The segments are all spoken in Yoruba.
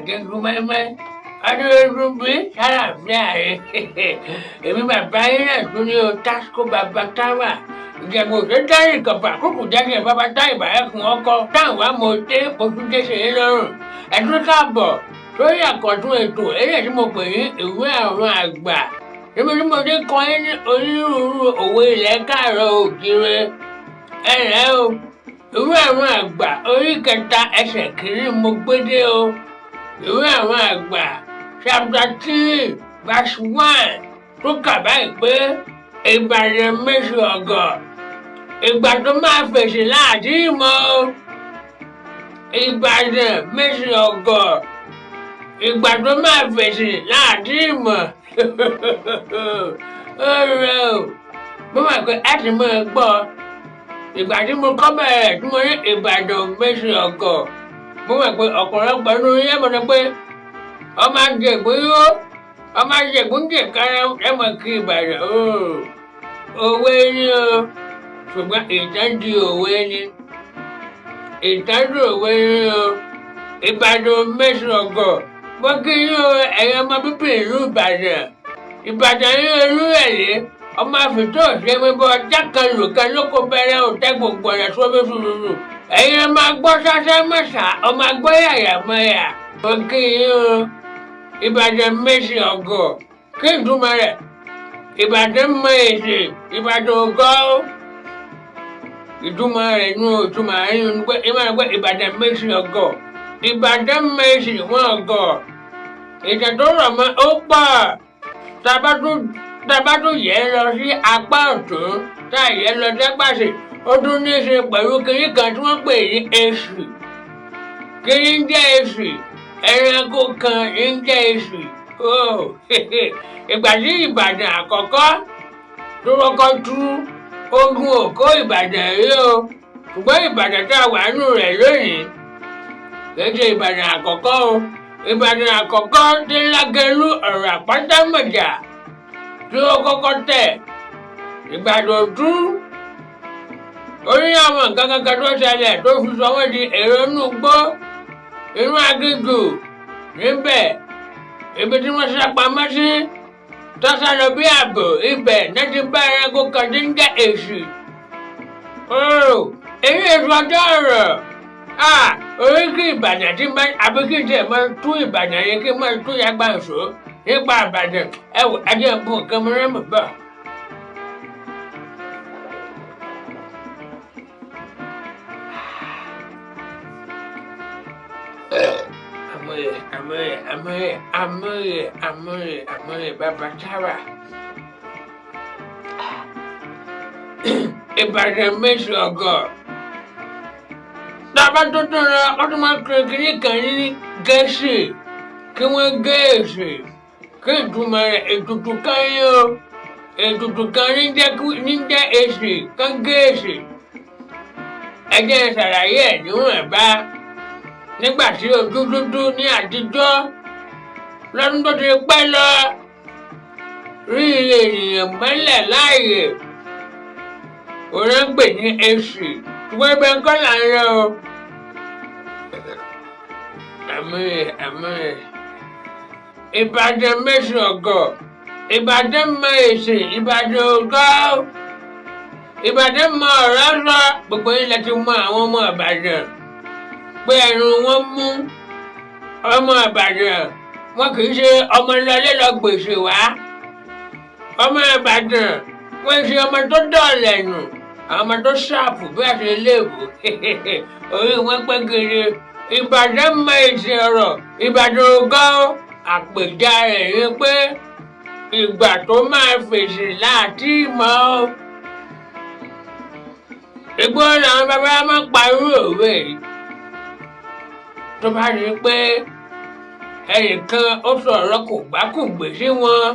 àjẹgún mẹ́mẹ́ adúlódún bí sálàfíà rẹ̀ èmi bàbá yín náà tún ní o tásíkò bàbá táwà ìjẹ̀bù tó dárí kọ̀pà kókò jáde bàbá tá ìbàrẹ̀kùn ọkọ táwọn amòté ojúdé ṣe é lọ́rùn ẹ̀dún káàbọ̀ lórí àkọ́tún ètò eré tí mo pè ní ìwé àwọn àgbà níbi tí mo dé kọ́ yín ní onírúurú òwe ilẹ̀ káàárọ̀ oòjíire ẹ̀rẹ́ o ìwé àwọn àgbà orí kẹta ẹsẹ̀ kìíní mo gbé dé o ìwé àwọn àgbà chapter 3 verse 1 tó kà báyìí pé Ìbàdàn méjì ọ̀gọ̀ ìgbà tó máa fèsì láàdí ìmọ̀ Ìbàdàn méjì ọ̀gọ̀ ìgbà tó máa fèsì láàdí ìmọ̀ ọ̀rẹ́ o mo máa pẹ́ láti mọ ẹ gbọ́ ìgbà tí mo kọ́ bẹ̀rẹ̀ tí mo ní Ìbàdàn méjì ọ̀gọ̀ mo máa pẹ́ ọ̀pọ̀lọpọ̀ inú yẹn mo sọ pé ọmọ àjẹgbó yó ọmọ àjẹgbó ń jẹ kára ẹ mọ̀ kí Ìbàdàn òwe ni o ṣùgbọ́n ìtàn di òwe ni ìtọ́jú òwe ni o Ìbàdàn méjì ọ̀gọ̀ mo kí yín o ẹ̀yin ọmọ bíbí ìlú Ìbàdàn Ìbàdàn yín Olúyọ̀lé ọmọ àfitó òṣèwébọ ọjà kan lòkan lóko bẹ̀rẹ̀ òtẹ́ gbogbo ọ̀nà sóbí fúnfúnfú ẹ̀yin ọmọ agbọ́ sásá mọ̀sá ọmọ agbọ́ yàyà mọ́yà mo kí yín o Ìbàdàn méjì ọ̀gọ̀ kí n túmọ̀ rẹ̀ Ìbàdàn mọ èsì Ìbàdàn ògọ́ ìtumọ̀ rẹ̀ nù ìtumọ̀ rẹ̀ nù pé Ìbàdàn méjì ọ̀gọ̀ Ìbàdàn méjì wọn ọ̀gọ̀ ìtàn tó rọ̀ mọ́ ó pọ̀ tá a bá tún yẹ̀ lọ sí apá ọ̀tún tá a yẹ̀ lọ dápàṣẹ ó tún ní í ṣe pẹ̀lú kinní kan tí wọ́n pè ní èsì kinní ń jẹ́ èsì ẹranko kan ń jẹ́ èsì ìgbà tí Ìbàdàn àkọ́kọ́ tó kọ́kọ́ tú ogun òkó Ìbàdàn rí o ṣùgbọ́n Ìbàdàn tá a wà nù rẹ̀ lónìí kìí ṣe Ìbàdàn àkọ́kọ́ o Ìbàdàn àkọ́kọ́ dé Lágẹ̀lú ọ̀rọ̀ àpátámọ̀jà tí ó kọ́kọ́ tẹ̀ Ìbàdàn tú orí àwọn nǹkan kankan tó ṣẹlẹ̀ tó fi sọ wọ́n di èrò inú gbó inú aginjù níbẹ̀ ibi tí wọ́n sápamọ́ sí tọ́sà lọ bí ààbò ibẹ̀ náà ti bá ẹranko kan tí ń jẹ́ èsì èyí èso ọjọ́ ọ̀rọ̀ oríkì Ìbàdàn tí máa àbí kí n tiẹ̀ máa tú Ìbàdàn yẹn kí n máa tú yàgbà ìṣó nípa Ìbàdàn ẹ wò ajé nǹkan nǹkan mi rẹ́ mọ̀ bọ̀. Àmọ́yẹ bàbá táwà Ìbàdàn méjì ọ̀gọ̀ tàbá tó tún lọ ọdún máa kiri kiri kan ní Gẹ̀ẹ́sì kí wọ́n Gẹ̀ẹ́sì kí ìtumọ̀ rẹ̀ ètùtù kan yín o ètùtù kan ní jẹ́ èsì kan Gẹ̀ẹ́sì ẹ jẹ́ ṣàlàyé ẹ̀ níwọ̀nba nígbà tí ojú dúdú ní àtijọ́ lọ́dún tó ti pẹ́ lọ rí ilé ènìyàn mọ́lẹ̀ láàyè òun ń pè ní èsì ṣùgbọ́n ibẹ̀ ń kọ́ là ń lọ o. àmọ́yẹ Ìbàdàn méjì ọ̀gọ̀ Ìbàdàn mọ èsì Ìbàdàn ògọ́ Ìbàdàn mọ ọ̀rọ̀ sọ gbogbo ilẹ̀ ti mọ àwọn ọmọ Ìbàdàn pé ẹnu wọn mú ọmọ Ìbàdàn wọn kì í ṣe ọmọ lọlé lọ gbèsè wá ọmọ Ìbàdàn wọn ṣe ọmọ tó dọ̀ọ̀lẹ̀ nù àwọn ọmọ tó ṣàpù bí àti iléèwò orí wọn pẹ́ gèrè Ìbàdàn mọ èsì ọ̀rọ̀ Ìbàdàn ògọ́ àpèjá rẹ̀ ni pé ìgbà tó máa fèsì láti mọ́ ìgbó làwọn bàbá máa ń parí òwe yìí tó bá rí i pé ẹnìkan ó sọ̀rọ̀ kò gbákùngbé sí wọn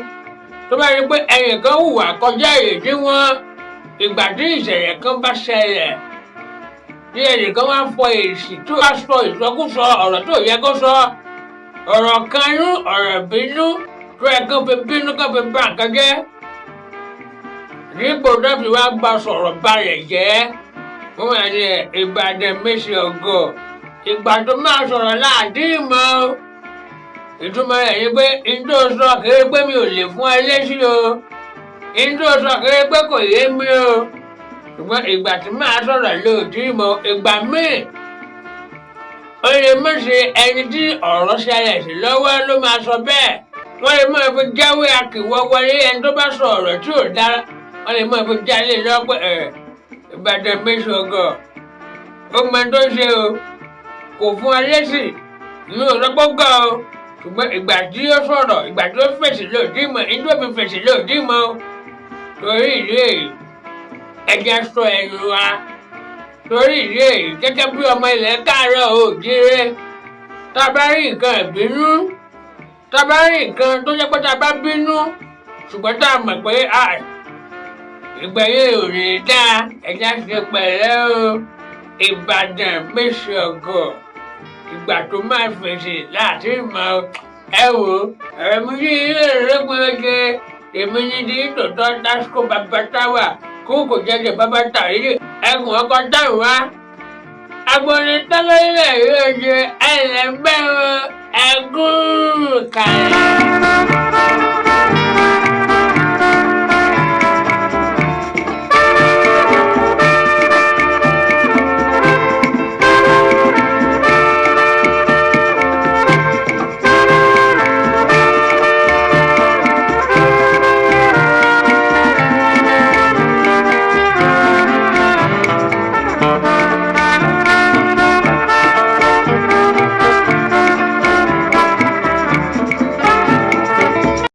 tó bá rí i pé ẹnìkan hùwà kọjá èyí sí wọn ìgbà tí ìṣẹ̀lẹ̀ kan bá ṣẹlẹ̀ tí ẹnìkan wá fọ èsì tó wá sọ ìsọkúsọ ọ̀rọ̀ tó yẹ kó sọ ọ̀rọ̀ kanú ọ̀rọ̀ bínú tó yẹ kó fi bínú kó fi bà nǹkan jẹ́ níbo tó fi wá bá sọ̀rọ̀ balẹ̀ jẹ́ wọ́n wà ní Ìbàdàn méjì ọ̀gọ̀ ìgbà tó máa sọ̀rọ̀ láàdí ìmọ̀ ìtumọ̀ rẹ̀ ni pé n tó sọ kéré pé mi ò lè fún ẹ lésì o, n tó sọ kéré pé kò yé mi o, ṣùgbọ́n ìgbà tí màá sọ̀rọ̀ lóòtí mọ́ ìgbà míì ó lè má ṣe ẹni tí ọ̀rọ̀ ṣẹlẹ̀ sí lọ́wọ́ ló máa sọ bẹ́ẹ̀. Wọ́n lè máa fi jáwé akíwọ́ wọlé ẹni tó bá sọ ọ̀rọ̀ tí ò dára, wọ́n lè máa fi jálè lọ́wọ́ pé Ìbàdàn méjì ọgọ́ ó mọ tó ṣe o, kò fún ẹ lésì, mi ò lọ́pọ̀ gan o, ṣùgbọ́n ìgbà tí ó sọ̀rọ̀, ìgbà tí ó fèsì lòdì mọ́, ní tó fi fèsì lòdì mọ́ o. Torí ìdí èyí ẹja sọ ẹnu wa, torí ìdí èyí gẹ́gẹ́ bí ọmọ ilẹ̀ káàárọ̀ oòjíire, tá a bá rí nǹkan ìbínú, tá a bá rí nǹkan tó jẹ́ pé tá a bá bínú ṣùgbọ́n tá a mọ̀ pé ìgbẹ̀yìn ò ní dáa, ẹja ṣe pẹ̀lẹ́ o. Ìbàdàn méjì ọgọ́ ìgbà tó máa fèsì láti mọ̀ ẹ wò ọ̀rẹ́ mi ní ilé ìrẹ́pọ̀ ẹ̀jẹ̀ èmi ní di tòótọ́ Tásíkò bàbá táwà kó kò jẹ́jẹ́ bàbá tàríyè ẹkùn ọkọ̀ táwọn wá. Agbóni tọ́lọ́lẹ̀ yóò ṣe ẹlẹ́gbẹ́ ẹgún kàlẹ́.